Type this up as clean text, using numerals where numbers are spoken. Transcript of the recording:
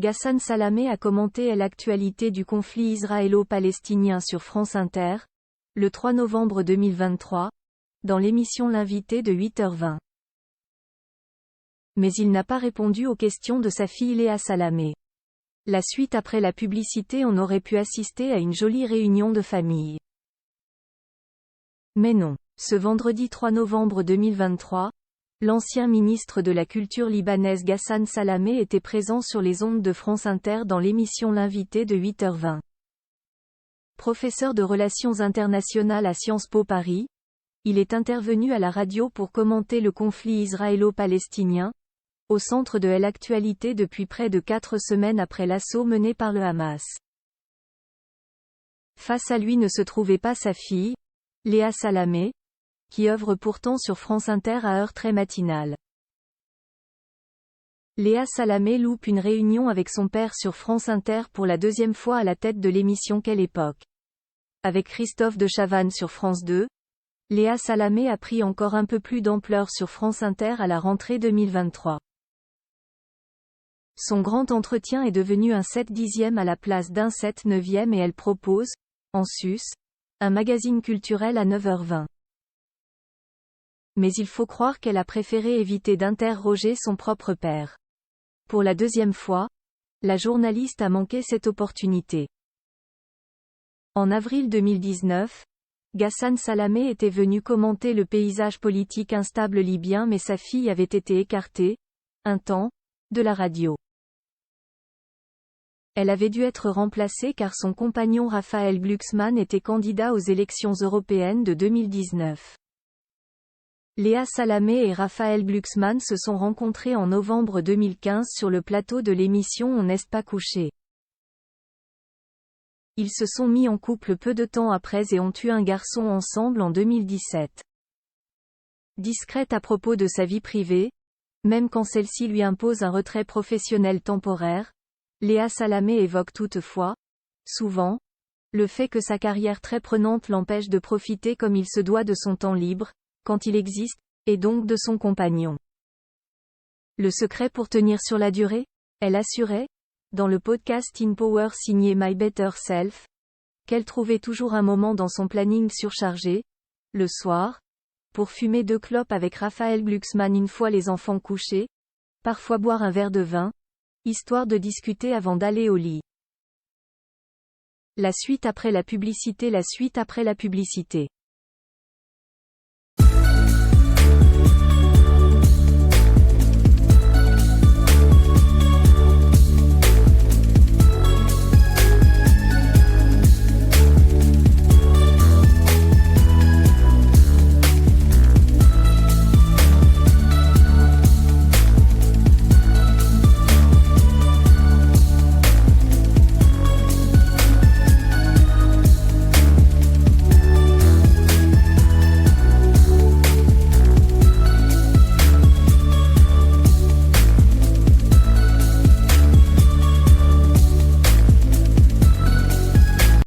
Ghassan Salamé a commenté l'actualité du conflit israélo-palestinien sur France Inter, le 3 novembre 2023, dans l'émission L'invité de 8h20. Mais il n'a pas répondu aux questions de sa fille Léa Salamé. La suite après la publicité, on aurait pu assister à une jolie réunion de famille. Mais non. Ce vendredi 3 novembre 2023, l'ancien ministre de la Culture libanaise Ghassan Salamé était présent sur les ondes de France Inter dans l'émission L'invité de 8h20. Professeur de relations internationales à Sciences Po Paris, il est intervenu à la radio pour commenter le conflit israélo-palestinien, au centre de l'actualité depuis près de 4 semaines après l'assaut mené par le Hamas. Face à lui ne se trouvait pas sa fille, Léa Salamé, qui œuvre pourtant sur France Inter à heure très matinale. Léa Salamé loupe une réunion avec son père sur France Inter pour la deuxième fois à la tête de l'émission Quelle époque. Avec Christophe de Chavannes sur France 2, Léa Salamé a pris encore un peu plus d'ampleur sur France Inter à la rentrée 2023. Son grand entretien est devenu un 7/10 à la place d'un 7/9 et elle propose, en sus, un magazine culturel à 9h20. Mais il faut croire qu'elle a préféré éviter d'interroger son propre père. Pour la deuxième fois, la journaliste a manqué cette opportunité. En avril 2019, Ghassan Salamé était venu commenter le paysage politique instable libyen, mais sa fille avait été écartée, un temps, de la radio. Elle avait dû être remplacée car son compagnon Raphaël Glucksmann était candidat aux élections européennes de 2019. Léa Salamé et Raphaël Glucksmann se sont rencontrés en novembre 2015 sur le plateau de l'émission On n'est pas couché. Ils se sont mis en couple peu de temps après et ont eu un garçon ensemble en 2017. Discrète à propos de sa vie privée, même quand celle-ci lui impose un retrait professionnel temporaire, Léa Salamé évoque toutefois, souvent, le fait que sa carrière très prenante l'empêche de profiter comme il se doit de son temps libre, quand il existe, et donc de son compagnon. Le secret pour tenir sur la durée? Elle assurait, dans le podcast In Power signé My Better Self, qu'elle trouvait toujours un moment dans son planning surchargé, le soir, pour fumer 2 clopes avec Raphaël Glucksmann une fois les enfants couchés, parfois boire un verre de vin, histoire de discuter avant d'aller au lit. La suite après la publicité.